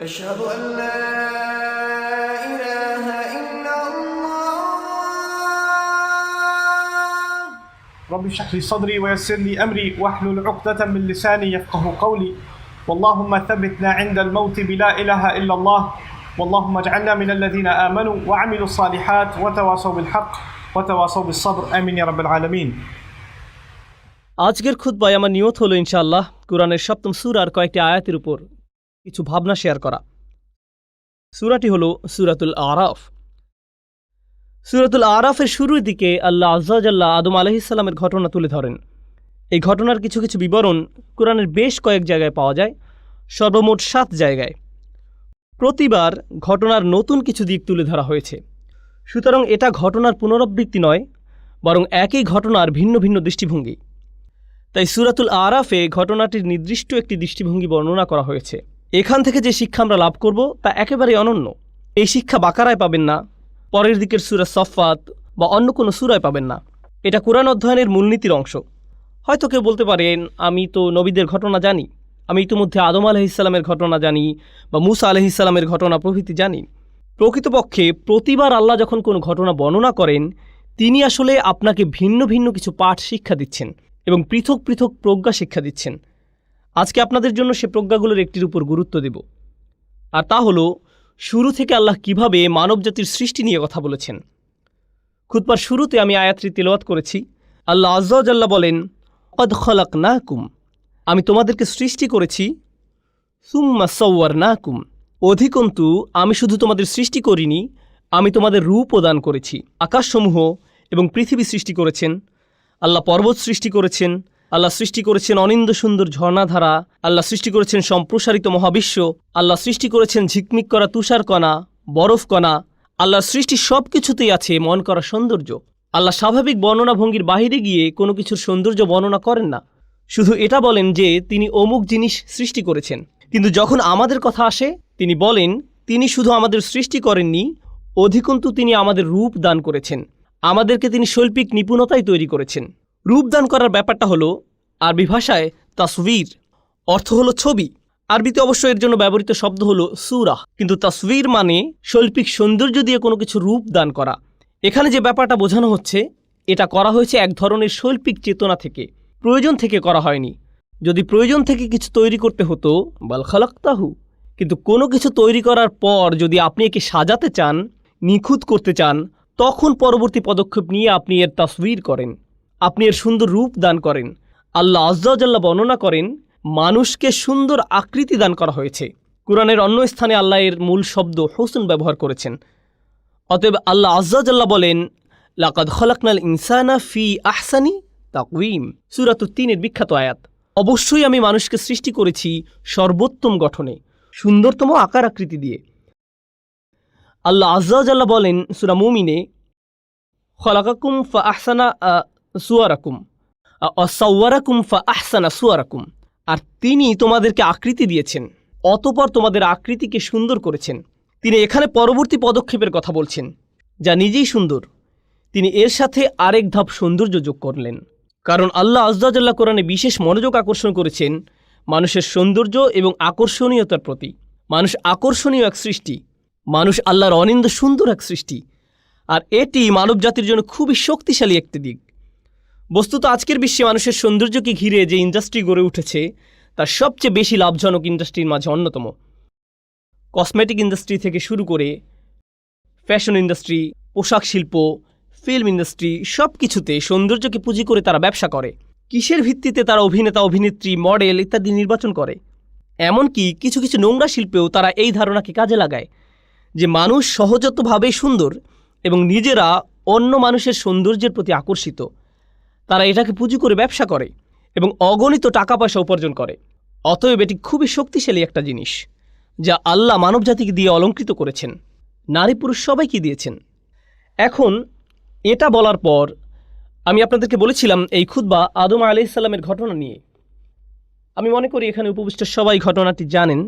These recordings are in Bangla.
أشهد أن لا إله إلا الله. رب اشرح لي صدري ويسر لي أمري واحلل عقدة من لساني يفقه قولي واللهم ثبتنا عند الموت بلا إله إلا الله واللهم اجعلنا من الذين آمنوا وعملوا الصالحات وتواصوا بالحق وتواصوا بالصبر آمين يا رب العالمين. আজকের খুতবায় আমার নিয়ত হলো ইনশাআল্লাহ কুরআনের সপ্তম সূরার কয়েকটি আয়াতের উপর কিছু ভাবনা শেয়ার করা। সূরাটি হলো সূরাতুল আরাফ। সূরাতুল আরাফের শুরুর দিকে আল্লাহ আযজা ওয়া জাল্লা আদম আলাইহিস সালামের ঘটনা তুলে ধরেন। এই ঘটনার কিছু কিছু বিবরণ কুরআনের বেশ কয়েক জায়গায় পাওয়া যায়, সর্বমোট 7 জায়গায়। প্রতিবার ঘটনার নতুন কিছু দিক তুলে ধরা হয়েছে। সুতরাং এটা ঘটনার পুনরাবৃত্তি নয়, বরং একই ঘটনার ভিন্ন ভিন্ন দৃষ্টিভঙ্গি। তাই সূরাতুল আরাফে ঘটনাটির নির্দিষ্ট একটি দৃষ্টিভঙ্গি বর্ণনা করা হয়েছে। এখান থেকে যে শিক্ষা আমরা লাভ করব তা একেবারে অনন্য। এই শিক্ষা বাকারায় পাবেন না, পরের দিকের সূরা সফফাত বা অন্য কোনো সূরায় পাবেন না। এটা কোরআন অধ্যয়নের মূলনীতির অংশ। হয়তো কেউ বলতে পারেন, আমি তো নবীদের ঘটনা জানি, আমি ইতিমধ্যে আদম আলাইহিস সালামের ঘটনা জানি বা মূসা আলাইহিস সালামের ঘটনা প্রভৃতি জানি। প্রকৃতপক্ষে প্রতিবার আল্লাহ যখন কোনো ঘটনা বর্ণনা করেন, তিনি আসলে আপনাকে ভিন্ন ভিন্ন কিছু পাঠ শিক্ষা দিচ্ছেন এবং পৃথক পৃথক প্রজ্ঞা শিক্ষা দিচ্ছেন। আজকে আপনাদের জন্য সে প্রজ্ঞাগুলোর একটির উপর গুরুত্ব দেব, আর তা হলো শুরু থেকে আল্লাহ কিভাবে মানবজাতির সৃষ্টি নিয়ে কথা বলেছেন। খুতবার শুরুতে আমি আয়াতটি তেলাওয়াত করেছি। আল্লাহ আযজা ওয়া জাল্লা বলেন, ক্বাদ খালাকনাকুম, আমি তোমাদেরকে সৃষ্টি করেছি, সুম্মা সাওয়ারনাকুম, অধিকন্তু আমি শুধু তোমাদের সৃষ্টি করিনি, আমি তোমাদের রূপও দান করেছি। আকাশসমূহ এবং পৃথিবী সৃষ্টি করেছেন আল্লাহ, পর্বত সৃষ্টি করেছেন আল্লাহ, সৃষ্টি করেছেন অনিন্দ সুন্দর ঝর্ণাধারা আল্লাহ, সৃষ্টি করেছেন সম্প্রসারিত মহাবিশ্ব আল্লাহ, সৃষ্টি করেছেন ঝিকমিক করা তুষারকণা, বরফকণা। আল্লাহর সৃষ্টি সব কিছুতেই আছে মন করা সৌন্দর্য। আল্লাহ স্বাভাবিক বর্ণনা ভঙ্গির বাহিরে গিয়ে কোনো কিছুর সৌন্দর্য বর্ণনা করেন না, শুধু এটা বলেন যে তিনি অমুক জিনিস সৃষ্টি করেছেন। কিন্তু যখন আমাদের কথা আসে, তিনি বলেন তিনি শুধু আমাদের সৃষ্টি করেননি, অধিকন্তু তিনি আমাদের রূপ দান করেছেন, আমাদেরকে তিনি শৈল্পিক নিপুণতায় তৈরি করেছেন। রূপদান করার ব্যাপারটা হলো আরবি ভাষায় তাসভির, অর্থ হলো ছবি। আরবিতে অবশ্য এর জন্য ব্যবহৃত শব্দ হলো সূরা, কিন্তু তাসভির মানে শৈল্পিক সৌন্দর্য দিয়ে কোনো কিছু রূপ দান করা। এখানে যে ব্যাপারটা বোঝানো হচ্ছে, এটা করা হয়েছে এক ধরনের শৈল্পিক চেতনা থেকে, প্রয়োজন থেকে করা হয়নি। যদি প্রয়োজন থেকে কিছু তৈরি করতে হতো, বাল খালাকতাহু, কিন্তু কোনো কিছু তৈরি করার পর যদি আপনি একে সাজাতে চান, নিখুঁত করতে চান, তখন পরবর্তী পদক্ষেপ নিয়ে আপনি এর তাসভির করেন, আপনি এর সুন্দর রূপ দান করেন। আল্লাহ আযজা ওয়া জাল্লা বর্ণনা করেন মানুষকে সুন্দর আকৃতি দান করা হয়েছে। কুরআনের অন্য স্থানে আল্লাহ এর মূল শব্দ হুসন ব্যবহার করেছেন। অতএব আল্লাহ আযজা ওয়া জাল্লা বলেন, লাকাদ খালাকনাল ইনসানা ফি আহসানি তাকওয়িম, সূরা 3 এর বিখ্যাত আয়াত। অবশ্যই আমি মানুষকে সৃষ্টি করেছি সর্বোত্তম গঠনে, সুন্দরতম আকার আকৃতি দিয়ে। আল্লাহ আযজা ওয়া জাল্লা বলেন সূরা মুমিনে, খালাকাকুম ফা আহসানা সুয়ারাকুম সাওয়ারাকুম ফা আহসানা সুয়ারাকুম, আর তিনি তোমাদেরকে আকৃতি দিয়েছেন, অতঃপর তোমাদের আকৃতিকে সুন্দর করেছেন। তিনি এখানে পরবর্তী পদক্ষেপের কথা বলছেন, যা নিজেই সুন্দর। তিনি এর সাথে আরেক ধাপ সৌন্দর্য যোগ করলেন, কারণ আল্লাহ আযজা ওয়া জাল্লা কোরআনে বিশেষ মনোযোগ আকর্ষণ করেছেন মানুষের সৌন্দর্য এবং আকর্ষণীয়তার প্রতি। মানুষ আকর্ষণীয় এক সৃষ্টি, মানুষ আল্লাহর অনিন্দ সুন্দর এক সৃষ্টি, আর এটি মানবজাতির জন্য খুবই শক্তিশালী একটি দিক। বস্তুত আজকের বিশ্বে মানুষের সৌন্দর্যকে ঘিরে যে ইন্ডাস্ট্রি গড়ে উঠেছে, তার সবচেয়ে বেশি লাভজনক ইন্ডাস্ট্রির মাঝে অন্যতম। কসমেটিক ইন্ডাস্ট্রি থেকে শুরু করে ফ্যাশন ইন্ডাস্ট্রি, পোশাক শিল্প, ফিল্ম ইন্ডাস্ট্রি, সব কিছুতে সৌন্দর্যকে পুঁজি করে তারা ব্যবসা করে। কিসের ভিত্তিতে তারা অভিনেতা, অভিনেত্রী, মডেল ইত্যাদি নির্বাচন করে। এমনকি কিছু কিছু নোংরা শিল্পেও তারা এই ধারণাকে কাজে লাগায় যে মানুষ সহজাতভাবেই সুন্দর এবং নিজেরা অন্য মানুষের সৌন্দর্যের প্রতি আকর্ষিত। তারা এটাকে পুঁজি করে ব্যবসা করে এবং অগণিত টাকা পয়সা উপার্জন করে। অতএব এটি খুবই শক্তিশালী একটা জিনিস, যা আল্লাহ মানবজাতিকে দিয়ে অলঙ্কৃত করেছেন, নারী পুরুষ সবাইকে দিয়েছেন। এখন এটা বলার পর আমি আপনাদেরকে বলেছিলাম এই খুতবা আদম আলাইহিস সালামের ঘটনা নিয়ে। আমি মনে করি এখানে উপবিষ্ট সবাই ঘটনাটি জানেন,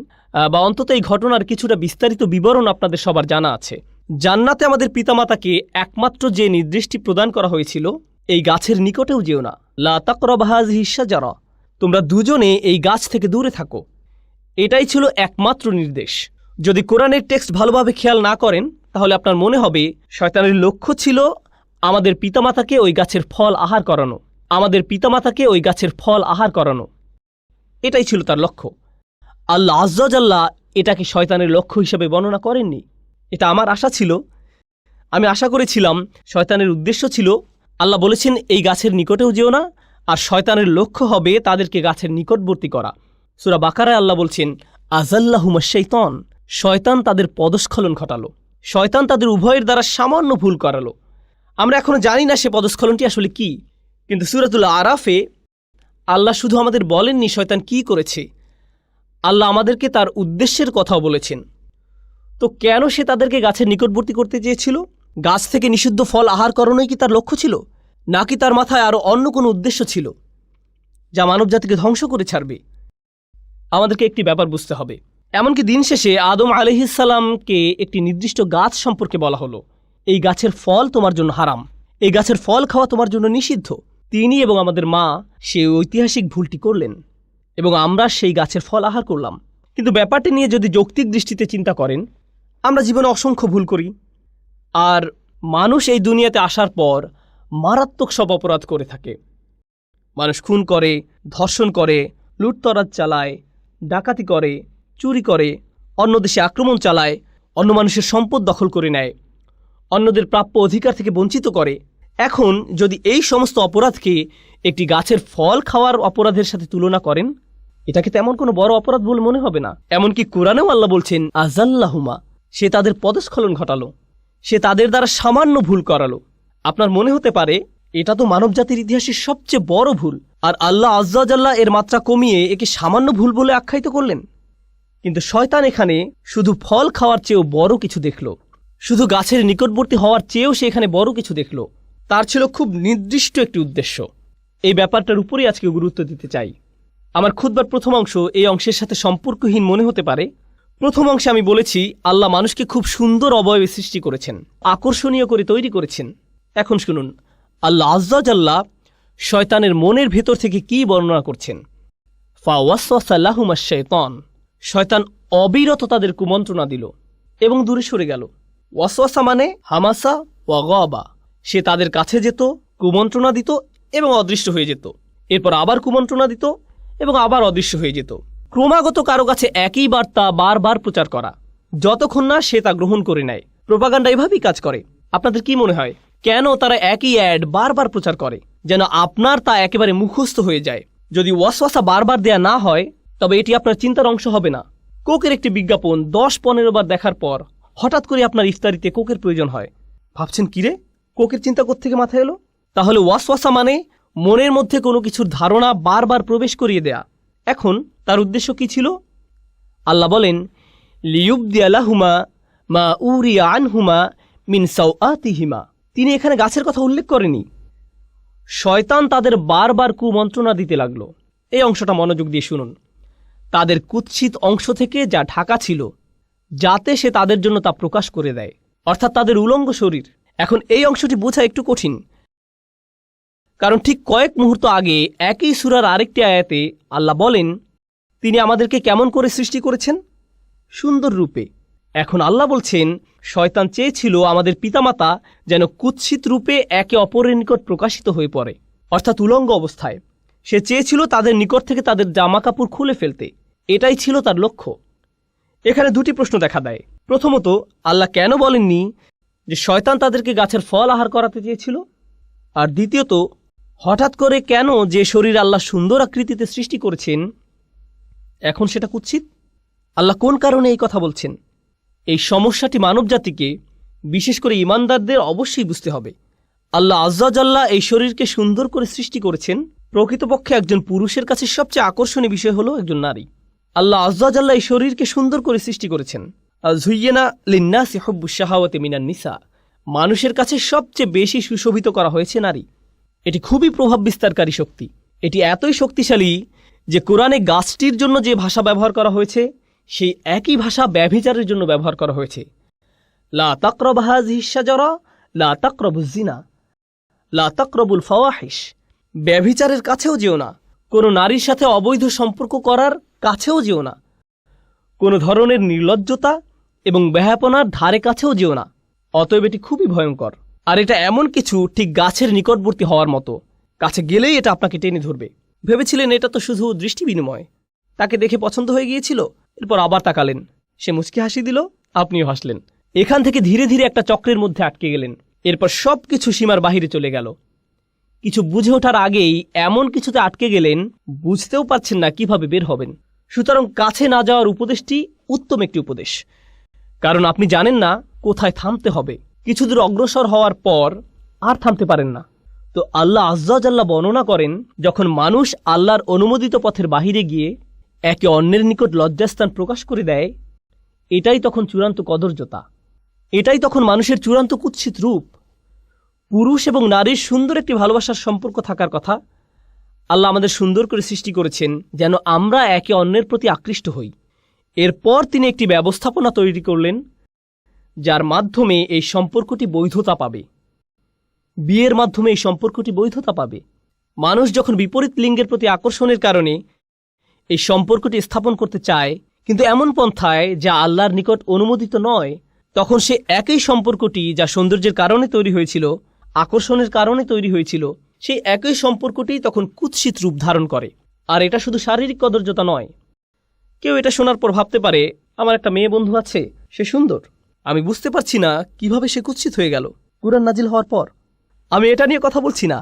বা অন্তত এই ঘটনার কিছুটা বিস্তারিত বিবরণ আপনাদের সবার জানা আছে। জান্নাতে আমাদের পিতামাতাকে একমাত্র যে নির্দেশটি প্রদান করা হয়েছিল, এই গাছের নিকটেও যেও না, লা তাকরাবু হাযিহি শাজারা, তোমরা দুজনে এই গাছ থেকে দূরে থাকো। এটাই ছিল একমাত্র নির্দেশ। যদি কোরআনের টেক্সট ভালোভাবে খেয়াল না করেন তাহলে আপনার মনে হবে শয়তানের লক্ষ্য ছিল আমাদের পিতামাতাকে ওই গাছের ফল আহার করানো, আমাদের পিতামাতাকে ওই গাছের ফল আহার করানো, এটাই ছিল তার লক্ষ্য। আল্লাহ আজ্জা জাল্লাহ এটাকে শয়তানের লক্ষ্য হিসেবে বর্ণনা করেননি। এটা আমার আশা ছিল, আমি আশা করেছিলাম শয়তানের উদ্দেশ্য ছিল, আল্লাহ বলেছেন এই গাছের নিকটেও যেও না, আর শয়তানের লক্ষ্য হবে তাদেরকে গাছের নিকটবর্তী করা। সূরা বাকারায় আল্লাহ বলছেন আযাল্লাহুমা শাইতান, শয়তান তাদের পদস্খলন ঘটালো, শয়তান তাদের উভয়ের দ্বারা সামান্য ভুল করালো। আমরা এখনো জানি না সে পদস্খলনটি আসলে কি, কিন্তু সূরাতুল আরাফে আল্লাহ শুধু আমাদের বলেননি শয়তান কি করেছে, আল্লাহ আমাদেরকে তার উদ্দেশ্যের কথাও বলেছেন। তো কেন সে তাদেরকে গাছের নিকটবর্তী করতে চেয়েছিল? গাছ থেকে নিষিদ্ধ ফল আহার করানোই কি তার লক্ষ্য ছিল, নাকি তার মাথায় আরও অন্য কোনো উদ্দেশ্য ছিল যা মানবজাতিকে ধ্বংস করে ছাড়বে? আমাদেরকে একটি ব্যাপার বুঝতে হবে। এমনকি দিন শেষে আদম আলাইহিসসালামকে একটি নির্দিষ্ট গাছ সম্পর্কে বলা হলো, এই গাছের ফল তোমার জন্য হারাম, এই গাছের ফল খাওয়া তোমার জন্য নিষিদ্ধ। তিনি এবং আমাদের মা সেই ঐতিহাসিক ভুলটি করলেন এবং আমরা সেই গাছের ফল আহার করলাম। কিন্তু ব্যাপারটি নিয়ে যদি যৌক্তিক দৃষ্টিতে চিন্তা করেন, আমরা জীবনে অসংখ্য ভুল করি, আর মানুষ এই দুনিয়াতে আসার পর মারাত্মক সব অপরাধ করে থাকে। মানুষ খুন করে, ধর্ষণ করে, লুটতরাজ চালায়, ডাকাতি করে, চুরি করে, অন্য দেশে আক্রমণ চালায়, অন্য মানুষের সম্পদ দখল করে নেয়, অন্যদের প্রাপ্য অধিকার থেকে বঞ্চিত করে। এখন যদি এই সমস্ত অপরাধকে একটি গাছের ফল খাওয়ার অপরাধের সাথে তুলনা করেন, এটাকে তেমন কোনো বড় অপরাধ বলে মনে হবে না। এমনকি কোরআনেও আল্লাহ বলছেন আযাল্লাহুমা, সে তাদের পদস্খলন ঘটালো, সে তাদের দ্বারা সামান্য ভুল করালো। আপনার মনে হতে পারে এটা তো মানবজাতির ইতিহাসের সবচেয়ে বড় ভুল, আর আল্লাহ আজ্জা জাল্লাহ এর মাত্রা কমিয়ে একে সামান্য ভুল বলে আখ্যায়িত করলেন। কিন্তু শয়তান এখানে শুধু ফল খাওয়ার চেয়েও বড় কিছু দেখল, শুধু গাছের নিকটবর্তী হওয়ার চেয়েও সে এখানে বড় কিছু দেখল। তার ছিল খুব নির্দিষ্ট একটি উদ্দেশ্য। এই ব্যাপারটার উপরেই আজকে গুরুত্ব দিতে চাই। আমার খুতবার প্রথম অংশ এই অংশের সাথে সম্পর্কহীন মনে হতে পারে। প্রথম অংশে আমি বলেছি আল্লাহ মানুষকে খুব সুন্দর অবয়বে সৃষ্টি করেছেন, আকর্ষণীয় করে তৈরি করেছেন। এখন শুনুন আল্লাহ আজ্জা জাল্লাহ শয়তানের মনের ভেতর থেকে কি বর্ণনা করছেন। ফাওয়াসওয়াসা লাহুমা শাইতান, শয়তান অবিরত তাদের কুমন্ত্রণা দিল এবং দূরে সরে গেল। ওয়াসওয়াসা মানে হামাসা ওয়া গাবা, সে তাদের কাছে যেত, কুমন্ত্রণা দিত এবং অদৃশ্য হয়ে যেত, এরপর আবার কুমন্ত্রণা দিত এবং আবার অদৃশ্য হয়ে যেত। ক্রমাগত কারো কাছে একই বার্তা বারবার প্রচার করা, যতক্ষণ না সে তা গ্রহণ করে নেয়। প্রোপাগান্ডা এভাবেই কাজ করে। আপনাদের কি মনে হয় কেন তারা একই অ্যাড বারবার প্রচার করে, যেন আপনার তা একেবারে মুখস্থ হয়ে যায়? যদি ওয়াসওয়াসা বারবার দেয়া না হয় তবে এটি আপনার চিন্তার অংশ হবে না। কোকের একটি বিজ্ঞাপন 10-15 বার দেখার পর হঠাৎ করে আপনার ইফতারিতে কোকের প্রয়োজন হয়। ভাবছেন কিরে, কোকের চিন্তা কোত্থেকে মাথায় এলো? তাহলে ওয়াসওয়াসা মানে মনের মধ্যে কোনো কিছুর ধারণা বারবার প্রবেশ করিয়ে দেয়া। এখন তার উদ্দেশ্য কি ছিল? আল্লাহ বলেন লিয়ুবদিয়া লাহুমা মা উরিয়া আনহুমা মিন সাওআতিহিমা। তিনি এখানে গাছের কথা উল্লেখ করেনি। শয়তান তাদের বারবার কুমন্ত্রণা দিতে লাগলো। এই অংশটা মনোযোগ দিয়ে শুনুন। তাদের কুৎসিত অংশ থেকে যা ঢাকা ছিল, যাতে সে তাদের জন্য তা প্রকাশ করে দেয়, অর্থাৎ তাদের উলঙ্গ শরীর। এখন এই অংশটি বোঝা একটু কঠিন, কারণ ঠিক কয়েক মুহূর্ত আগে একই সূরার আরেকটি আয়াতে আল্লাহ বলেন তিনি আমাদেরকে কেমন করে সৃষ্টি করেছেন? সুন্দর রূপে। এখন আল্লাহ বলছেন শয়তান চেয়েছিল আমাদের পিতামাতা যেন কুৎসিত রূপে একে অপরের নিকট প্রকাশিত হয়ে পড়ে, অর্থাৎ উলঙ্গ অবস্থায়। সে চেয়েছিল তাদের নিকট থেকে তাদের জামা কাপড় খুলে ফেলতে। এটাই ছিল তার লক্ষ্য। এখানে দুটি প্রশ্ন দেখা দেয়। প্রথমত, আল্লাহ কেন বলেননি যে শয়তান তাদেরকে গাছের ফল আহার করাতে চেয়েছিল? আর দ্বিতীয়ত, হঠাৎ করে কেন যে শরীর আল্লাহ সুন্দর আকৃতিতে সৃষ্টি করেছেন এখন সেটা কুৎসিত? আল্লাহ কোন কারণে এই কথা বলছেন? এই সমস্যাটি মানবজাতিকে, বিশেষ করে ঈমানদারদের অবশ্যই বুঝতে হবে। আল্লাহ আজ্জা জাল্লাহ এই শরীরকে সুন্দর করে সৃষ্টি করেছেন। প্রকৃতপক্ষে একজন পুরুষের কাছে সবচেয়ে আকর্ষণীয় বিষয় হলো একজন নারী। আল্লাহ আজ্জা জাল্লাহ এই শরীরকে সুন্দর করে সৃষ্টি করেছেন। যুয়্যিনা লিন্নাসি হুব্বুশ শাহাওয়াতি মিনান নিসা, মানুষের কাছে সবচেয়ে বেশি সুশোভিত করা হয়েছে নারী। এটি খুবই প্রভাব বিস্তারকারী শক্তি। এটি এতই শক্তিশালী যে কোরআনে গাছটির জন্য যে ভাষা ব্যবহার করা হয়েছে সেই একই ভাষা ব্যভিচারের জন্য ব্যবহার করা হয়েছে। লা তাকরাবু হাযিহিশ শাজারা লা তাকরাবুজ জিনা লা তাকরাবুল ফাওয়াহিশ। ব্যভিচারের কাছেও যেও না, কোনো নারীর সাথে অবৈধ সম্পর্ক করার কাছেও যেও না। কোনো ধরনের নির্লজ্জতা এবং ব্যাহাপনার ধারে কাছেও যেও না। অতএব এটি খুবই ভয়ঙ্কর। আর এটা এমন কিছু ঠিক গাছের নিকটবর্তী হওয়ার মতো, কাছে গেলেই এটা আপনাকে টেনে ধরবে। ভেবেছিলেন এটা তো শুধু দৃষ্টি বিনিময়, তাকে দেখে পছন্দ হয়ে গিয়েছিল, এরপর আবার তাকালেন, সে মুচকি হাসি দিল, আপনিও হাসলেন। এখান থেকে ধীরে ধীরে একটা চক্রের মধ্যে আটকে গেলেন। এরপর সব কিছু সীমার বাহিরে চলে গেল। কিছু বুঝে ওঠার আগেই এমন কিছুতে আটকে গেলেন, বুঝতেও পারছেন না কিভাবে বের হবেন। সুতরাং কাছে না যাওয়ার উপদেশটি উত্তম একটি উপদেশ, কারণ আপনি জানেন না কোথায় থামতে হবে। কিছু দূর অগ্রসর হওয়ার পর আর থামতে পারেন না। তো আল্লাহ আজ্জা জাল্লা বর্ণনা করেন, যখন মানুষ আল্লাহর অনুমোদিত পথের বাহিরে গিয়ে একে অন্যের নিকট লজ্জাস্থান প্রকাশ করে দেয়, এটাই তখন চূড়ান্ত কদর্যতা, এটাই তখন মানুষের চূড়ান্ত কুৎসিত রূপ। পুরুষ এবং নারীর সুন্দর একটি ভালোবাসার সম্পর্ক থাকার কথা। আল্লাহ আমাদের সুন্দর করে সৃষ্টি করেছেন যেন আমরা একে অন্যের প্রতি আকৃষ্ট হই। এরপর তিনি একটি ব্যবস্থাপনা তৈরি করলেন যার মাধ্যমে এই সম্পর্কটি বৈধতা পাবে। বিয়ের মাধ্যমে এই সম্পর্কটি বৈধতা পাবে। মানুষ যখন বিপরীত লিঙ্গের প্রতি আকর্ষণের কারণে এই সম্পর্কটি স্থাপন করতে চায়, কিন্তু এমন পন্থায় যা আল্লাহর নিকট অনুমোদিত নয়, তখন সে একই সম্পর্কটি যা সৌন্দর্যের কারণে তৈরি হয়েছিল, আকর্ষণের কারণে তৈরি হয়েছিল, সেই একই সম্পর্কটি তখন কুৎসিত রূপ ধারণ করে। আর এটা শুধু শারীরিক কদর্যতা নয়। কেউ এটা শোনার পর ভাবতে পারে, আমার একটা মেয়ে বন্ধু আছে, সে সুন্দর, আমি বুঝতে পারছি না কিভাবে সে কুৎসিত হয়ে গেল কুরআন নাজিল হওয়ার পর। আমি এটা নিয়ে কথা বলছি না।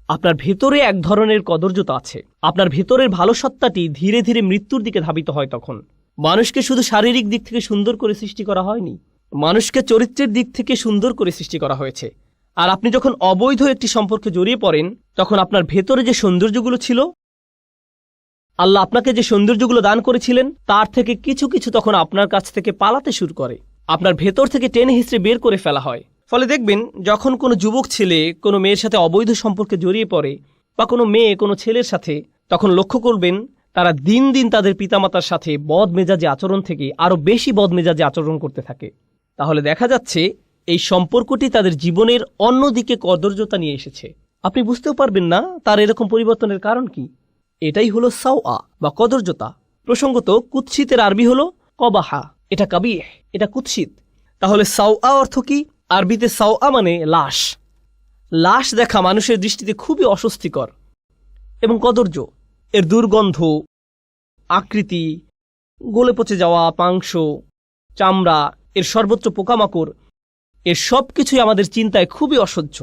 আপনার ভেতরে এক ধরনের কদর্যতা আছে। আপনার ভেতরের ভালো সত্তাটি ধীরে ধীরে মৃত্যুর দিকে ধাবিত হয়। তখন মানুষকে শুধু শারীরিক দিক থেকে সুন্দর করে সৃষ্টি করা হয়নি, মানুষকে চরিত্রের দিক থেকে সুন্দর করে সৃষ্টি করা হয়েছে। আর আপনি যখন অবৈধ একটি সম্পর্কে জড়িয়ে পড়েন, তখন আপনার ভেতরে যে সৌন্দর্যগুলো ছিল, আল্লাহ আপনাকে যে সৌন্দর্যগুলো দান করেছিলেন, তার থেকে কিছু কিছু তখন আপনার কাছ থেকে পালাতে শুরু করে। আপনার ভেতর থেকে টেনে হিঁচড়ে বের করে ফেলা হয়। ফলে দেখবেন, যখন কোনো যুবক ছেলে কোনো মেয়ের সাথে অবৈধ সম্পর্কে জড়িয়ে পড়ে, বা কোনো মেয়ে কোনো ছেলের সাথে, তখন লক্ষ্য করবেন তারা দিন দিন তাদের পিতামাতার সাথে বদমেজাজি আচরণ থেকে আরও বেশি বদমেজাজি আচরণ করতে থাকে। তাহলে দেখা যাচ্ছে এই সম্পর্কটি তাদের জীবনের অন্যদিকে কদর্যতা নিয়ে এসেছে। আপনি বুঝতেও পারবেন না তার এরকম পরিবর্তনের কারণ কি। এটাই হলো সাওয়া বা কদর্যতা। প্রসঙ্গত, কুৎসিতের আরবি হলো কবাহা, এটা কাবিহ, এটা কুৎসিত। তাহলে সাওয়া অর্থ কি? আরবিতে সাওয়া মানে লাশ। লাশ দেখা মানুষের দৃষ্টিতে খুবই অস্বস্তিকর এবং কদর্য। এর দুর্গন্ধ, আকৃতি, গলে পচে যাওয়া মাংস, চামড়া, এর সর্বত্র পোকামাকড়, এর সব কিছুই আমাদের চিন্তায় খুবই অসহ্য।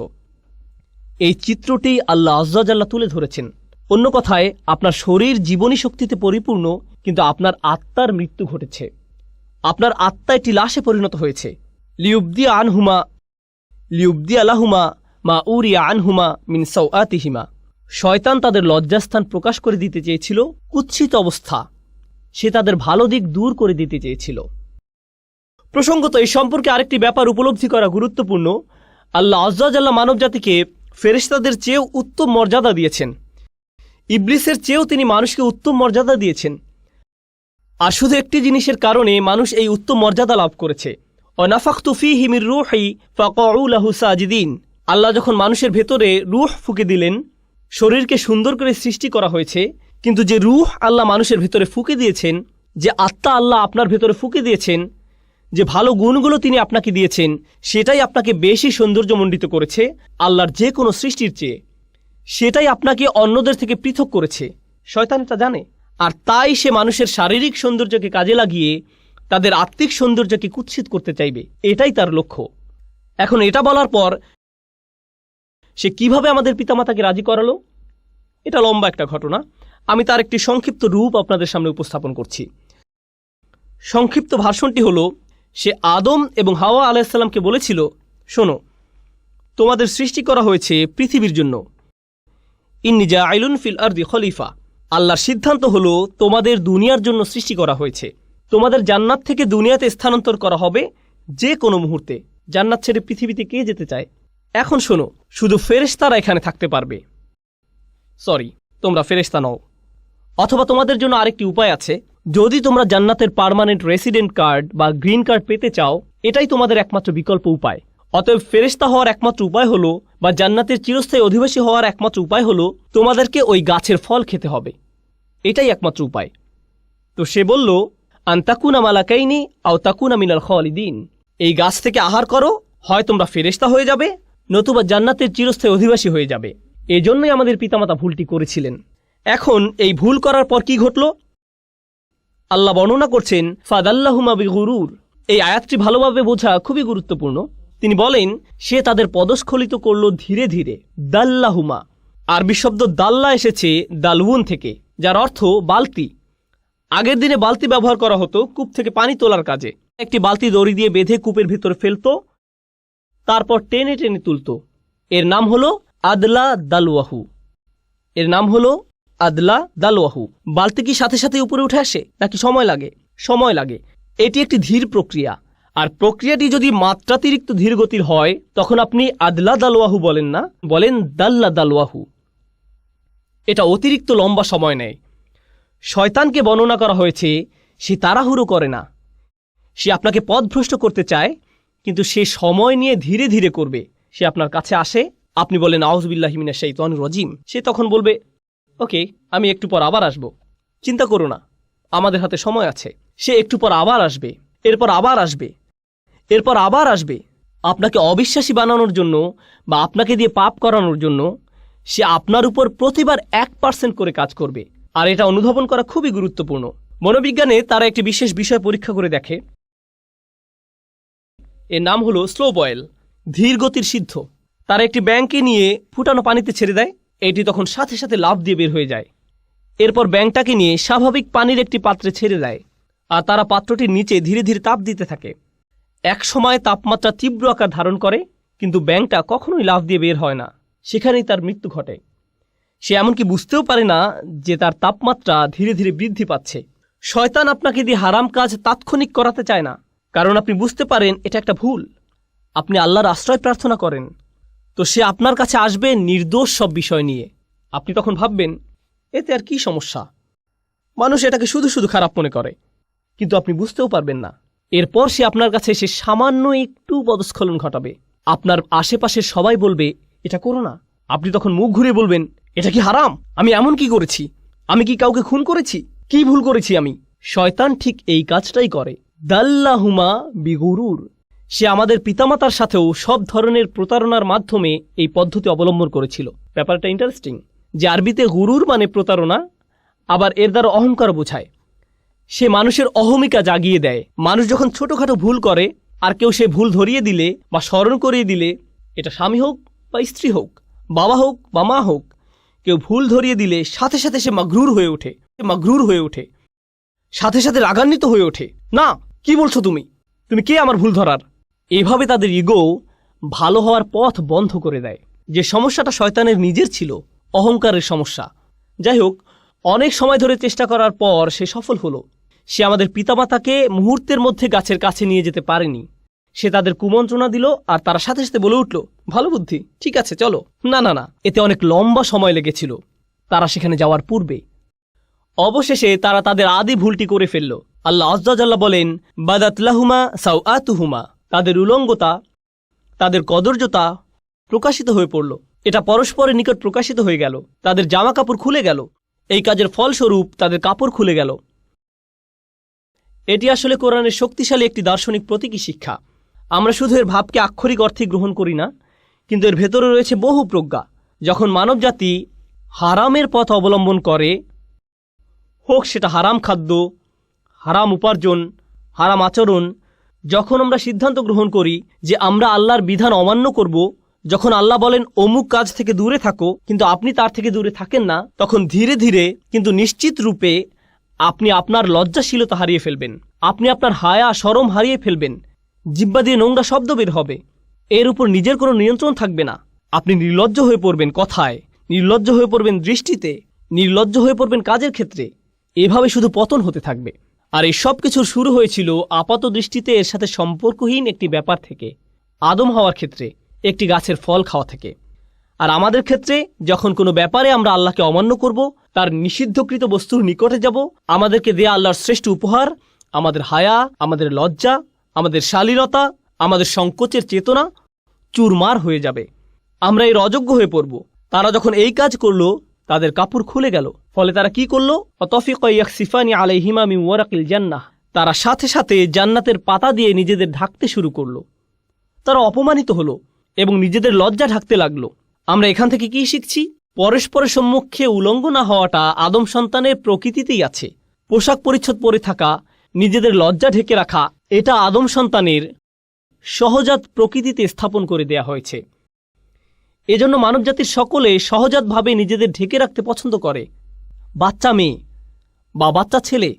এই চিত্রটি আল্লাহ আজ্জা জাল্লা তুলে ধরেছেন। অন্য কথায়, আপনার শরীর জীবনী শক্তিতে পরিপূর্ণ, কিন্তু আপনার আত্মার মৃত্যু ঘটেছে। আপনার আত্মা একটি লাশে পরিণত হয়েছে। লিউবদি আলাহুমা মা উরিয়া আনহুমা মিন সাওআতিহিমা। শয়তান তাদের লজ্জাস্থান প্রকাশ করে দিতে চেয়েছিল, কুৎসিত অবস্থা, সে তাদের ভালো দিক দূর করে দিতে চেয়েছিল। প্রসঙ্গত, এই সম্পর্কে আরেকটি ব্যাপার উপলব্ধি করা গুরুত্বপূর্ণ। আল্লাহ আজ্জা জাল্লা মানব জাতিকে ফেরেশতাদের চেয়েও উত্তম মর্যাদা দিয়েছেন। ইবলিসের চেয়েও তিনি মানুষকে উত্তম মর্যাদা দিয়েছেন। আর শুধু একটি জিনিসের কারণে মানুষ এই উত্তম মর্যাদা লাভ করেছে। ওয়ানাফাখতু ফীহি মির রূহি ফাকাউ লাহু সাজিদিন। আল্লাহ যখন মানুষের ভেতরে রূহ ফুঁকে দিলেন, শরীরকে সুন্দর করে সৃষ্টি করা হয়েছে, কিন্তু যে রূহ আল্লাহ মানুষের ভেতরে ফুঁকে দিয়েছেন, যে আত্মা আল্লাহ আপনার ভেতরে ফুঁকে দিয়েছেন, যে ভালো গুণগুলো তিনি আপনাকে দিয়েছেন, সেটাই আপনাকে বেশি সৌন্দর্যমণ্ডিত করেছে আল্লাহর যে কোনো সৃষ্টির চেয়ে। সেটাই আপনাকে অন্যদের থেকে পৃথক করেছে। শয়তান এটা জানে, আর তাই সে মানুষের শারীরিক সৌন্দর্যকে কাজে লাগিয়ে তাদের আত্মিক সৌন্দর্যকে কুৎসিত করতে চাইবে। এটাই তার লক্ষ্য। এখন এটা বলার পর সে কিভাবে আমাদের পিতামাতাকে রাজি করালো, এটা লম্বা একটা ঘটনা। আমি তার একটি সংক্ষিপ্ত রূপ আপনাদের সামনে উপস্থাপন করছি। সংক্ষিপ্ত ভার্সনটি হলো, সে আদম এবং হাওয়া আলাইহিসসালামকে বলেছিল, শোনো, তোমাদের সৃষ্টি করা হয়েছে পৃথিবীর জন্য। ইন্নী জাইলুন ফিল আরদি খলিফা। আল্লাহর সিদ্ধান্ত হলো তোমাদের দুনিয়ার জন্য সৃষ্টি করা হয়েছে। তোমাদের জান্নাত থেকে দুনিয়াতে স্থানান্তর করা হবে যে কোনো মুহূর্তে। জান্নাত ছেড়ে পৃথিবীতে কে যেতে চায়? এখন শোনো, শুধু ফেরেশতারা এখানে থাকতে পারবে। সরি, তোমরা ফেরেশতা নও। অথবা তোমাদের জন্য আরেকটি উপায় আছে। যদি তোমরা জান্নাতের পার্মানেন্ট রেসিডেন্ট কার্ড বা গ্রিন কার্ড পেতে চাও, এটাই তোমাদের একমাত্র বিকল্প উপায়। অতএব ফেরেশতা হওয়ার একমাত্র উপায় হলো, বা জান্নাতের চিরস্থায়ী অধিবাসী হওয়ার একমাত্র উপায় হলো, তোমাদেরকে ওই গাছের ফল খেতে হবে। এটাই একমাত্র উপায়। তো সে বলল, আন তাকুনা মালাকাইনি আও তাকুনা মিনাল খালিদিন। এই গাছ থেকে আহার করো, হয় তোমরা ফেরেশতা হয়ে যাবে, নতুবা জান্নাতের চিরস্থায়ী অধিবাসী হয়ে যাবে। এজন্যই আমাদের পিতামাতা ভুলটি করেছিলেন। এখন এই ভুল করার পর কি ঘটল? আল্লাহ বর্ণনা করছেন ফাদাল্লাহুমা বিগুরুর। এই আয়াতটি ভালোভাবে বোঝা খুবই গুরুত্বপূর্ণ। তিনি বলেন সে তাদের পদস্খলিত করল ধীরে ধীরে। দাল্লাহুমা আরবি শব্দ দাল্লা এসেছে দালউন থেকে, যার অর্থ বালতি। আগের দিনে বালতি ব্যবহার করা হতো কূপ থেকে পানি তোলার কাজে। একটি বালতি দড়ি দিয়ে বেঁধে কূপের ভিতর ফেলত, তারপর টেনে টেনে তুলত। এর নাম হলো আদলা দালওয়াহু। এর নাম হলো আদলা দালওয়াহু। বালতি কি সাথে সাথে উপরে উঠে আসে নাকি সময় লাগে? সময় লাগে। এটি একটি ধীর প্রক্রিয়া, আর প্রক্রিয়াটি যদি মাত্রাতিরিক্ত ধীর গতির হয় তখন আপনি আদলা দালওয়াহু বলেন না, বলেন দাল্লা দালওয়াহু। এটা অতিরিক্ত লম্বা সময় নেয়। শয়তানকে বর্ণনা করা হয়েছে সে তাড়াহুড়ো করে না, সে আপনাকে পথভ্রষ্ট করতে চায়, কিন্তু সে সময় নিয়ে ধীরে ধীরে করবে। সে আপনার কাছে আসে, আপনি বলেন আউযুবিল্লাহি মিনাশ শাইতানির রাজিম, সে তখন বলবে ওকে আমি একটু পর আবার আসব, চিন্তা করো না, আমাদের হাতে সময় আছে। সে একটু পর আবার আসবে, এরপর আবার আসবে, এরপর আবার আসবে। আপনাকে অবিশ্বাসী বানানোর জন্য বা আপনাকে দিয়ে পাপ করানোর জন্য সে আপনার উপর প্রতিবার 1% করে কাজ করবে। আর এটা অনুধাবন করা খুবই গুরুত্বপূর্ণ। মনোবিজ্ঞানে তারা একটি বিশেষ বিষয় পরীক্ষা করে দেখে, এর নাম হলো স্লো বয়েল, ধীর গতির সিদ্ধ। তারা একটি ব্যাঙকে নিয়ে ফুটানো পানিতে ছেড়ে দেয়, এটি তখন সাথে সাথে লাফ দিয়ে বের হয়ে যায়। এরপর ব্যাঙটাকে নিয়ে স্বাভাবিক পানির একটি পাত্রে ছেড়ে দেয়, আর তারা পাত্রটির নিচে ধীরে ধীরে তাপ দিতে থাকে। এক সময় তাপমাত্রা তীব্র আকার ধারণ করে, কিন্তু ব্যাঙটা কখনোই লাফ দিয়ে বের হয় না, সেখানেই তার মৃত্যু ঘটে। সে এমনকি বুঝতেও পারে না যে তার তাপমাত্রা ধীরে ধীরে বৃদ্ধি পাচ্ছে। শয়তান আপনাকে দিয়ে হারাম কাজ তাৎক্ষণিক করাতে চায় না, কারণ আপনি বুঝতে পারেন এটা একটা ভুল। আপনি আল্লাহর আশ্রয় প্রার্থনা করেন, তো সে আপনার কাছে আসবে নির্দোষ সব বিষয় নিয়ে। আপনি তখন ভাববেন এতে আর কি সমস্যা, মানুষ এটাকে শুধু শুধু খারাপ মনে করে, কিন্তু আপনি বুঝতেও পারবেন না। এরপর সে আপনার কাছে এসে সামান্য একটু পদস্খলন ঘটাবে। আপনার আশেপাশের সবাই বলবে এটা করো না। আপনি তখন মুখ ঘুরে বলবেন এটা কি হারাম? আমি এমন কি করেছি? আমি কি কাউকে খুন করেছি? কি ভুল করেছি আমি? শয়তান ঠিক এই কাজটাই করে। দাল্লাহুমা বিগুরুর। সে আমাদের পিতামাতার সাথেও সব ধরনের প্রতারণার মাধ্যমে এই পদ্ধতি অবলম্বন করেছিল। ব্যাপারটা ইন্টারেস্টিং যে আরবিতে গুরুর মানে প্রতারণা, আবার এর দ্বারা অহংকার বোঝায়। সে মানুষের অহমিকা জাগিয়ে দেয়। মানুষ যখন ছোটখাটো ভুল করে আর কেউ সে ভুল ধরিয়ে দিলে বা স্মরণ করিয়ে দিলে, এটা স্বামী হোক বা স্ত্রী হোক, বাবা হোক বা মা হোক, কেউ ভুল ধরিয়ে দিলে সাথে সাথে সে মাগরুর হয়ে ওঠে, সাথে সাথে রাগান্বিত হয়ে ওঠে। না, কি বলছো তুমি? তুমি কে আমার ভুল ধরার? এভাবে তাদের ইগো ভালো হওয়ার পথ বন্ধ করে দেয়। যে সমস্যাটা শয়তানের নিজের ছিল, অহংকারের সমস্যা। যাই হোক, অনেক সময় ধরে চেষ্টা করার পর সে সফল হলো। সে আমাদের পিতামাতাকে মুহূর্তের মধ্যে গাছের কাছে নিয়ে যেতে পারেনি। সে তাদের কুমন্ত্রণা দিল, আর তারা সাথে সাথে বলে উঠল ভালো বুদ্ধি, ঠিক আছে চলো। না না না, এতে অনেক লম্বা সময় লেগেছিল তারা সেখানে যাওয়ার পূর্বে। অবশেষে তারা তাদের আদি ভুলটি করে ফেলল। আল্লাহ আযজা জাল্লা বলেন বাদাত লাহুমা সাওআতুহুমা। তাদের উলঙ্গতা, তাদের কদর্যতা প্রকাশিত হয়ে পড়ল। এটা পরস্পরের নিকট প্রকাশিত হয়ে গেল। তাদের জামা কাপড় খুলে গেল। এই কাজের ফলস্বরূপ তাদের কাপড় খুলে গেল। এটি আসলে কোরআনের শক্তিশালী একটি দার্শনিক প্রতীকী শিক্ষা। আমরা শুধু এর ভাবকে আক্ষরিক অর্থে গ্রহণ করি না, কিন্তু এর ভেতরে রয়েছে বহু প্রজ্ঞা। যখন মানবজাতি হারামের পথ অবলম্বন করে, হোক সেটা হারাম খাদ্য, হারাম উপার্জন, হারাম আচরণ, যখন আমরা সিদ্ধান্ত গ্রহণ করি যে আমরা আল্লাহর বিধান অমান্য করব, যখন আল্লাহ বলেন অমুক কাজ থেকে দূরে থাকো কিন্তু আপনি তার থেকে দূরে থাকেন না, তখন ধীরে ধীরে কিন্তু নিশ্চিত রূপে আপনি আপনার লজ্জাশীলতা হারিয়ে ফেলবেন। আপনি আপনার হায়া শরম হারিয়ে ফেলবেন। জিহ্বা দিয়ে নোংরা শব্দ বের হবে। এর উপর নিজের কোনো নিয়ন্ত্রণ থাকবে না। আপনি নির্লজ্জ হয়ে পড়বেন কথায়, নির্লজ্জ হয়ে পড়বেন দৃষ্টিতে, নির্লজ্জ হয়ে পড়বেন কাজের ক্ষেত্রে। এভাবে শুধু পতন হতে থাকবে। আর এই সব কিছুর শুরু হয়েছিল আপাত দৃষ্টিতে এর সাথে সম্পর্কহীন একটি ব্যাপার থেকে, আদম হওয়ার ক্ষেত্রে একটি গাছের ফল খাওয়া থেকে। আর আমাদের ক্ষেত্রে যখন কোনো ব্যাপারে আমরা আল্লাহকে অমান্য করব, তার নিষিদ্ধকৃত বস্তুর নিকটে যাব, আমাদেরকে দেয়া আল্লাহর শ্রেষ্ঠ উপহার, আমাদের হায়া, আমাদের লজ্জা, আমাদের শালীনতা, আমাদের সংকোচের চেতনা চুরমার হয়ে যাবে। আমরা এর অযোগ্য হয়ে পড়ব। তারা যখন এই কাজ করলো, তাদের কাপড় খুলে গেল। ফলে তারা কি করলো? অতফিকা ইয়াখসিফানি আলাইহিমা মিন ওয়ারাকিল জান্নাহ। তারা সাথে সাথে জান্নাতের পাতা দিয়ে নিজেদের ঢাকতে শুরু করলো। তারা অপমানিত হলো এবং নিজেদের লজ্জা ঢাকতে লাগলো। আমরা এখান থেকে কি শিখছি? পরস্পরের সম্মুখে উলঙ্গ না হওয়াটা আদম সন্তানের প্রকৃতিতেই আছে। পোশাক পরিচ্ছদ পরে থাকা, নিজেদের লজ্জা ঢেকে রাখা, এটা আদম সন্তানের সহজাত প্রকৃতিতে স্থাপন করে দেয়া হয়েছে। এজন্য মানবজাতির সকলে সহজাতভাবে নিজেদের ঢেকে রাখতে পছন্দ করে। বাচ্চা মেয়ে বা বাচ্চা ছেলে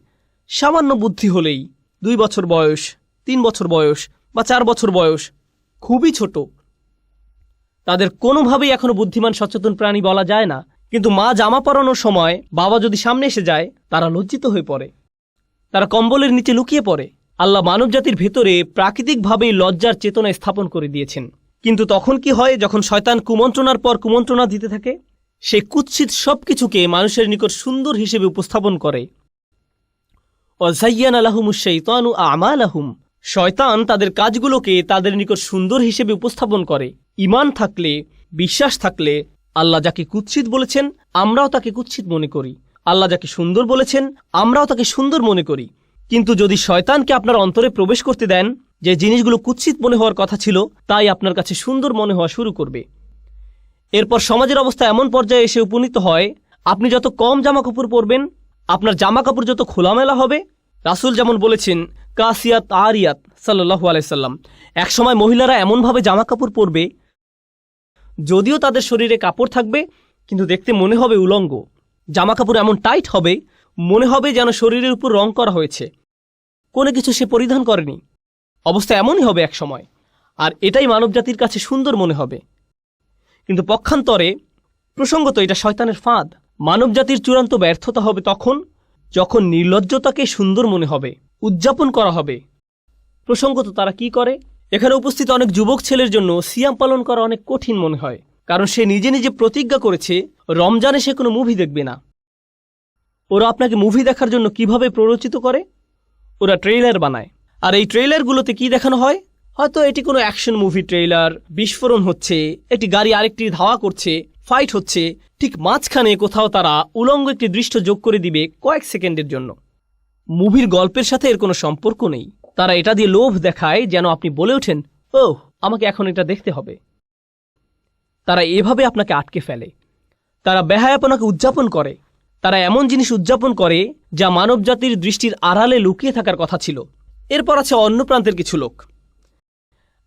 সামান্য বুদ্ধি হলেই 2 বছর বয়স, 3 বছর বয়স বা 4 বছর বয়স, খুবই ছোট, তাদের কোনোভাবেই এখনো বুদ্ধিমান সচেতন প্রাণী বলা যায় না। কিন্তু মা জামা পরানোর সময় বাবা যদি সামনে এসে যায়, তারা লজ্জিত হয়ে পড়ে, তারা কম্বলের নিচে লুকিয়ে পড়ে। আল্লাহ মানবজাতির ভেতরে প্রাকৃতিকভাবেই লজ্জার চেতনা স্থাপন করে দিয়েছেন। কিন্তু তখন কি হয়? যখন শয়তান কুমন্ত্রণার পর কুমন্ত্রণা দিতে থাকে, সে কুৎসিত সবকিছুকে মানুষের নিকট সুন্দর হিসেবে উপস্থাপন করে। ওয়াযায়্যানা লাহুমুশ শাইতানু আমালাহুম, শয়তান তাদের কাজগুলোকে তাদের নিকট সুন্দর হিসেবে উপস্থাপন করে। ঈমান থাকলে, বিশ্বাস থাকলে আল্লাহ যাকে কুৎসিত বলেছেন আমরাও তাকে কুৎসিত মনে করি, আল্লাহ যাকে সুন্দর বলেছেন আমরাও তাকে সুন্দর মনে করি। কিন্তু যদি শয়তানকে আপনার অন্তরে প্রবেশ করতে দেন, যে জিনিসগুলো কুৎসিত মনে হওয়ার কথা ছিল তাই আপনার কাছে সুন্দর মনে হওয়া শুরু করবে। এরপর সমাজের অবস্থা এমন পর্যায়ে এসে উপনীত হয়, আপনি যত কম জামা কাপড় পরবেন, আপনার জামা কাপড় যত খোলামেলা হবে। রাসূল যেমন বলেছেন, কাসিয়াত আরিয়াত সাল্লাল্লাহু আলাইহি সাল্লাম, একসময় মহিলারা এমনভাবে জামা কাপড় পরবে, যদিও তাদের শরীরে কাপড় থাকবে কিন্তু দেখতে মনে হবে উলঙ্গ। জামা কাপড় এমন টাইট হবে, মনে হবে যেন শরীরের উপর রং করা হয়েছে, কোনো কিছু সে পরিধান করেনি। অবস্থা এমনই হবে এক সময়, আর এটাই মানবজাতির কাছে সুন্দর মনে হবে। কিন্তু পক্ষান্তরে প্রসঙ্গত এটা শয়তানের ফাঁদ। মানবজাতির চূড়ান্ত ব্যর্থতা হবে তখন যখন নির্লজ্জতাকে সুন্দর মনে হবে, উদযাপন করা হবে। প্রসঙ্গত তারা কি করে? এখানে উপস্থিত অনেক যুবক ছেলের জন্য সিয়াম পালন করা অনেক কঠিন মনে হয়, কারণ সে নিজে নিজে প্রতিজ্ঞা করেছে রমজানে সে কোনো মুভি দেখবে না। ওরা আপনাকে মুভি দেখার জন্য কিভাবে প্ররোচিত করে? ওরা ট্রেইলার বানায়, আর এই ট্রেইলারগুলোতে কি দেখানো হয়? হয়তো এটি কোনো অ্যাকশন মুভি ট্রেইলার, বিস্ফোরণ হচ্ছে, একটি গাড়ি আরেকটি ধাওয়া করছে, ফাইট হচ্ছে, ঠিক মাঝখানে কোথাও তারা উলঙ্গ একটি দৃশ্য যোগ করে দিবে কয়েক সেকেন্ডের জন্য। মুভির গল্পের সাথে এর কোনো সম্পর্ক নেই। তারা এটা দিয়ে লোভ দেখায় যেন আপনি বলে ওঠেন, ওহ আমাকে এখন এটা দেখতে হবে। তারা এভাবে আপনাকে আটকে ফেলে। তারা বেহায়াপনাকে উদযাপন করে। তারা এমন জিনিস উদযাপন করে যা মানবজাতির দৃষ্টির আড়ালে লুকিয়ে থাকার কথা ছিল। এরপর আছে অন্য প্রান্তের কিছু লোক।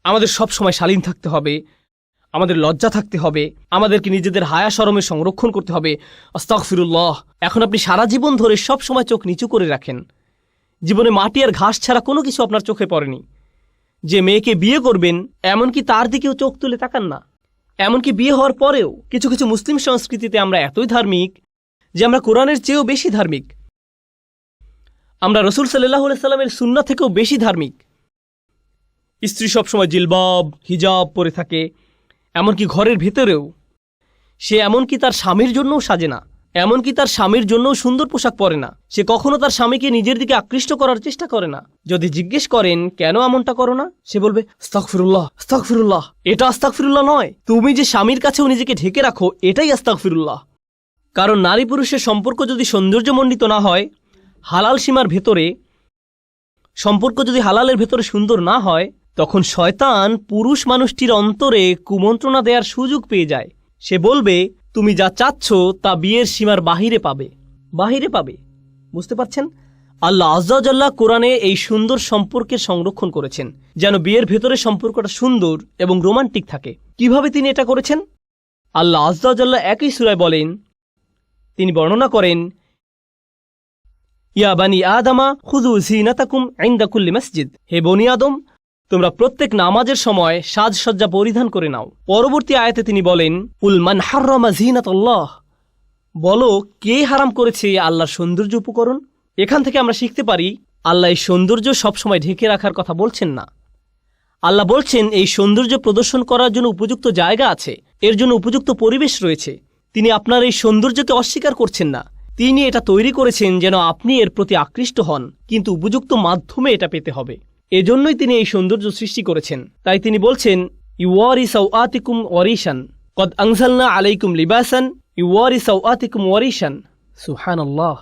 আমাদের সব সময় শালীন থাকতে হবে, আমাদের লজ্জা থাকতে হবে, আমাদেরকে নিজেদের হায়া শরমে সংরক্ষণ করতে হবে। আস্তাগফিরুল্লাহ। এখন আপনি সারা জীবন ধরে সব সময় চোখ নিচু করে রাখেন। জীবনে মাটি আর ঘাস ছাড়া কোনো কিছু আপনার চোখে পড়েনি। যে মেয়েকে বিয়ে করবেন এমনকি তার দিকেও চোখ তুলে তাকান না। এমনকি বিয়ে হওয়ার পরেও কিছু কিছু মুসলিম সংস্কৃতিতে আমরা এতই ধার্মিক যে আমরা কোরআনের চেয়েও বেশি ধার্মিক। আমরা রাসূল সাল্লাল্লাহু আলাইহি সাল্লামের সুন্নাহ থেকেও বেশি ধার্মিক। স্ত্রী সবসময় জিলবাব, হিজাব পরে থাকে, এমনকি ঘরের ভেতরেও। সে এমনকি তার স্বামীর জন্যও সাজে না, এমনকি তার স্বামীর জন্যও সুন্দর পোশাক পরে না। সে কখনো তার স্বামীকে নিজের দিকে আকৃষ্ট করার চেষ্টা করে না। যদি জিজ্ঞেস করেন কেন এমনটা করো না, সে বলবে আস্তাগফিরুল্লাহ, আস্তাগফিরুল্লাহ। এটা আস্তাগফিরুল্লাহ নয়, তুমি যে স্বামীর কাছেও নিজেকে ঢেকে রাখো এটাই আস্তাগফিরুল্লাহ। কারণ নারী পুরুষের সম্পর্ক যদি সৌন্দর্যমণ্ডিত না হয়, হালাল সীমার ভেতরে সম্পর্ক যদি হালালের ভেতরে সুন্দর না হয়, তখন শয়তান পুরুষ মানুষটির অন্তরে কুমন্ত্রণা দেওয়ার সুযোগ পেয়ে যায়। সে বলবে তুমি যা চাচ্ছ তা বিয়ের সীমার বাহিরে পাবে, বাহিরে পাবে। বুঝতে পারছেন? আল্লাহ আযজা ওয়া জাল্লা কোরআনে এই সুন্দর সম্পর্কের সংরক্ষণ করেছেন যেন বিয়ের ভেতরে সম্পর্কটা সুন্দর এবং রোমান্টিক থাকে। কিভাবে তিনি এটা করেছেন? আল্লাহ আযজা ওয়া জাল্লা একই সূরায় বলেন, তিনি বর্ণনা করেন, ইয়া বানি আদমা খুযু যিনাতাকুম ইনদা কুল্লি মসজিদ, হে বনি আদম তোমরা প্রত্যেক নামাজের সময় সাজসজ্জা পরিধান করে নাও। পরবর্তী আয়াতে তিনি বলেন, কুল মান হাররামা যিনাতাল্লাহ, বলো কে হারাম করেছে আল্লাহর সৌন্দর্য উপকরণ। এখান থেকে আমরা শিখতে পারি আল্লাহ এই সৌন্দর্য সবসময় ঢেকে রাখার কথা বলছেন না। আল্লাহ বলছেন এই সৌন্দর্য প্রদর্শন করার জন্য উপযুক্ত জায়গা আছে, এর জন্য উপযুক্ত পরিবেশ রয়েছে। তিনি আপনার এই সৌন্দর্যকে অস্বীকার করছেন না। তিনি এটা তৈরি করেছেন যেন আপনি এর প্রতি আকৃষ্ট হন, কিন্তু উপযুক্ত মাধ্যমে এটা পেতে হবে। এজন্যই তিনি এই সৌন্দর্য সৃষ্টি করেছেন। তাই তিনি বলছেন, ইউওয়ারি সাওআতিকুম ওয়ারিশান কদ আনজালনা আলাইকুম লিবাসান ইউওয়ারি সাওআতিকুম ওয়ারিশান। সুবহানাল্লাহ।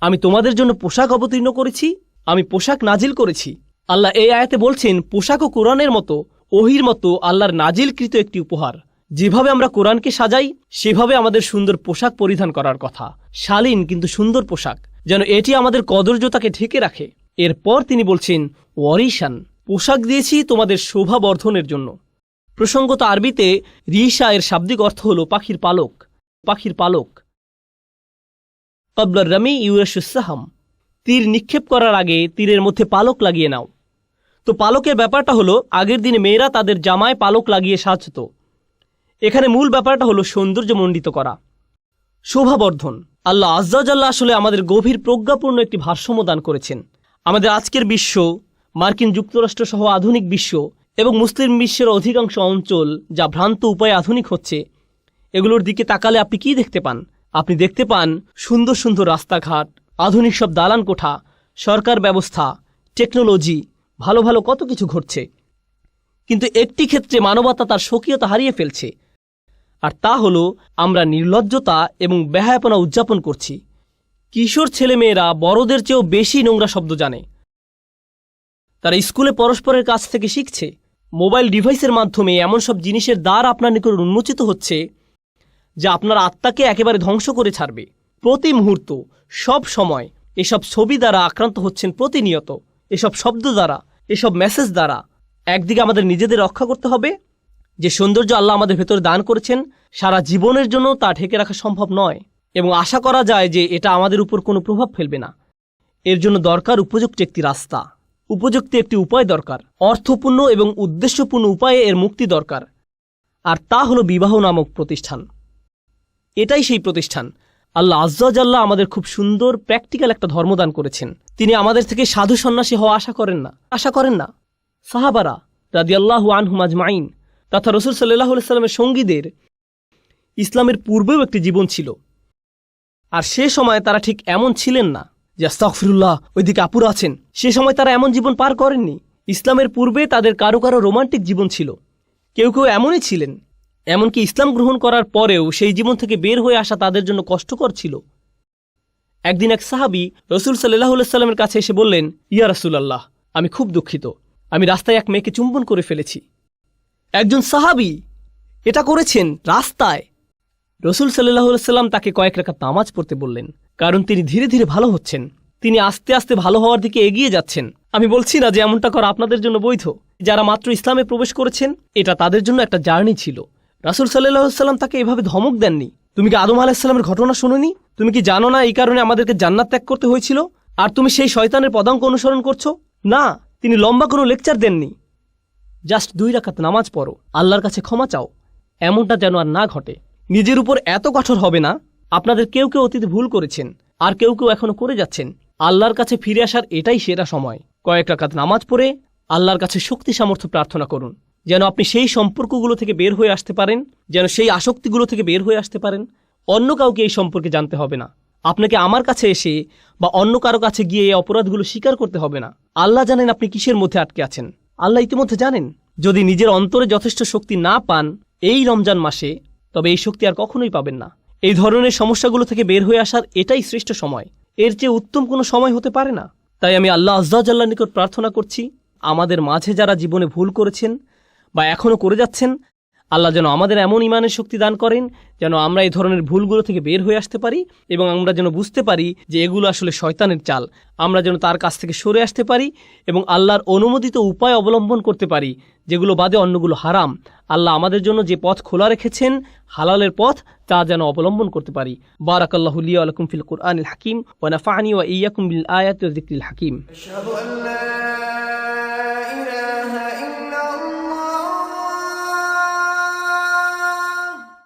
আমি তোমাদের জন্য পোশাক অবতীর্ণ করেছি আমি পোশাক নাজিল করেছি। আল্লাহ এই আয়াতে বলছেন পোশাকও কোরআনের মতো, ওহির মতো আল্লাহর নাজিলকৃত একটি উপহার। যেভাবে আমরা কোরআনকে সাজাই সেভাবে আমাদের সুন্দর পোশাক পরিধান করার কথা, শালীন কিন্তু সুন্দর পোশাক, যেন এটি আমাদের কদর্যতাকে ঢেকে রাখে। এরপর তিনি বলছেন ওয়ারিশান, পোশাক দিয়েছি তোমাদের শোভা বর্ধনের জন্য। প্রসঙ্গত আরবিতে রিশা এর শাব্দিক অর্থ হল পাখির পালক। পাখির পালক। কবলার রামি ইউরাসুসাহাম, তীর নিক্ষেপ করার আগে তীরের মধ্যে পালক লাগিয়ে নাও। তো পালকের ব্যাপারটা হলো আগের দিনে মেয়েরা তাদের জামায় পালক লাগিয়ে সাজত। এখানে মূল ব্যাপারটা হলো সৌন্দর্যমণ্ডিত করা, শোভাবর্ধন। আল্লাহ আজ্জা জাল্লা আসলে আমাদের গভীর প্রজ্ঞাপূর্ণ একটি ভারসাম্য দান করেছেন। আমাদের আজকের বিশ্ব, মার্কিন যুক্তরাষ্ট্র সহ আধুনিক বিশ্ব এবং মুসলিম বিশ্বের অধিকাংশ অঞ্চল যা ভ্রান্ত উপায়ে আধুনিক হচ্ছে, এগুলোর দিকে তাকালে আপনি কি দেখতে পান? আপনি দেখতে পান সুন্দর সুন্দর রাস্তাঘাট, আধুনিক সব দালান কোঠা, সরকার ব্যবস্থা, টেকনোলজি, ভালো ভালো কত কিছু ঘটছে। কিন্তু একটি ক্ষেত্রে মানবতা তার স্বকীয়তা হারিয়ে ফেলছে, আর তা হলো আমরা নির্লজ্জতা এবং বেহায়াপনা উদযাপন করছি। কিশোর ছেলেমেয়েরা বড়দের চেয়েও বেশি নোংরা শব্দ জানে। তারা স্কুলে পরস্পরের কাছ থেকে শিখছে। মোবাইল ডিভাইসের মাধ্যমে এমন সব জিনিসের দ্বার আপনার নিকট উন্মোচিত হচ্ছে যা আপনার আত্মাকে একেবারে ধ্বংস করে ছাড়বে। প্রতি মুহূর্ত, সব সময় এসব ছবি দ্বারা আক্রান্ত হচ্ছেন প্রতিনিয়ত, এসব শব্দ দ্বারা, এসব মেসেজ দ্বারা। একদিকে আমাদের নিজেদের রক্ষা করতে হবে। যে সৌন্দর্য আল্লাহ আমাদের ভেতরে দান করেছেন সারা জীবনের জন্য তা ঢেকে রাখা সম্ভব নয়, এবং আশা করা যায় যে এটা আমাদের উপর কোনো প্রভাব ফেলবে না। এর জন্য দরকার উপযুক্ত একটি রাস্তা, উপযুক্ত একটি উপায় দরকার, অর্থপূর্ণ এবং উদ্দেশ্যপূর্ণ উপায়ে এর মুক্তি দরকার। আর তা হলো বিবাহ নামক প্রতিষ্ঠান। এটাই সেই প্রতিষ্ঠান। আল্লাহ আজ্জা জাল্লা আমাদের খুব সুন্দর প্র্যাকটিক্যাল একটা ধর্মদান করেছেন। তিনি আমাদের থেকে সাধু সন্ন্যাসী হওয়া আশা করেন না। সাহাবারা রাদিয়াল্লাহু আনহুম আজমাইন তথা রাসূল সাল্লাল্লাহু আলাইহি সাল্লামের সঙ্গীদের ইসলামের পূর্বেও একটি জীবন ছিল, আর সে সময় তারা ঠিক এমন ছিলেন না যে আস্তাগফিরুল্লাহ ওইদিকে আপুরা আছেন। সে সময় তারা এমন জীবন পার করেননি। ইসলামের পূর্বে তাদের কারো কারো রোমান্টিক জীবন ছিল, কেউ কেউ এমনই ছিলেন। এমনকি ইসলাম গ্রহণ করার পরেও সেই জীবন থেকে বের হয়ে আসা তাদের জন্য কষ্টকর ছিল। একদিন এক সাহাবী রাসূল সাল্লাল্লাহু আলাইহি সাল্লামের কাছে এসে বললেন, ইয়া রাসূলুল্লাহ, আমি খুব দুঃখিত, আমি রাস্তায় এক মেয়েকে চুম্বন করে ফেলেছি। একজন সাহাবী এটা করেছেন রাস্তায়। রাসূল সাল্লাল্লাহু আলাইহি সাল্লাম তাকে কয়েক রাকাত নামাজ পড়তে বললেন, কারণ তিনি ধীরে ধীরে ভালো হচ্ছেন, তিনি আস্তে আস্তে ভালো হওয়ার দিকে এগিয়ে যাচ্ছেন। আমি বলছি না যে এমনটা করা আপনাদের জন্য বৈধ। যারা মাত্র ইসলামে প্রবেশ করেছেন, এটা তাদের জন্য একটা জার্নি ছিল। রাসূল সাল্লাল্লাহু আলাইহি সাল্লাম তাকে এভাবে ধমক দেননি। তুমি কি আদম আলাইহিস সালামের ঘটনা শুনোনি? তুমি কি জানো না এই কারণে আমাদেরকে জান্নাত ত্যাগ করতে হয়েছিল, আর তুমি সেই শয়তানের পদাঙ্ক অনুসরণ করছো? না, তিনি লম্বা কোনো লেকচার দেননি। জাস্ট 2 রাকাত নামাজ পড়ো, আল্লাহর কাছে ক্ষমা চাও, এমনটা যেন আর না ঘটে। নিজের উপর এত কঠোর হবে না। আপনাদের কেউ কেউ অতীতে ভুল করেছেন, আর কেউ কেউ এখনো করে যাচ্ছেন। আল্লাহর কাছে ফিরে আসার এটাই সেরা সময়। কয়েক রাকাত নামাজ পড়ে আল্লাহর কাছে শক্তি সামর্থ্য প্রার্থনা করুন, যেন আপনি সেই সম্পর্কগুলো থেকে বের হয়ে আসতে পারেন, যেন সেই আসক্তিগুলো থেকে বের হয়ে আসতে পারেন। অন্য কাউকে এই সম্পর্কে জানতে হবে না। আপনাকে আমার কাছে এসে বা অন্য কারো কাছে গিয়ে এই অপরাধগুলো স্বীকার করতে হবে না। আল্লাহ জানেন আপনি কিসের মধ্যে আটকে আছেন। আল্লাহ ইতিমধ্যে জানেন। যদি নিজের অন্তরে যথেষ্ট শক্তি না পান এই রমজান মাসে, তবে এই শক্তি আর কখনোই পাবেন না। এই ধরনের সমস্যাগুলো থেকে বের হয়ে আসার এটাই শ্রেষ্ঠ সময়। এর চেয়ে উত্তম কোনো সময় হতে পারে না। তাই আমি আল্লাহ আজ্জা জাল্লার নিকট প্রার্থনা করছি, আমাদের মাঝে যারা জীবনে ভুল করেছেন বা এখনও করে যাচ্ছেন, আল্লাহ যেন আমাদের এমন ইমানের শক্তি দান করেন যেন আমরা এই ধরনের ভুলগুলো থেকে বের হয়ে আসতে পারি, এবং আমরা যেন বুঝতে পারি যে এগুলো আসলে শয়তানের চাল। আমরা যেন তার কাছ থেকে সরে আসতে পারি এবং আল্লাহর অনুমোদিত উপায় অবলম্বন করতে পারি, যেগুলো বাদে অন্যগুলো হারাম। আল্লাহ আমাদের জন্য যে পথ খোলা রেখেছেন, হালালের পথ, তা যেন অবলম্বন করতে পারি। বারাকাল্লাহু লিয়া ওয়া লাকুম ফিল কুরআনিল হাকিম ওয়া নাফা'নি ওয়া ইয়্যাকুম বিল আয়াতি ওয়া যিকরিল হাকিম। أشهد أن لا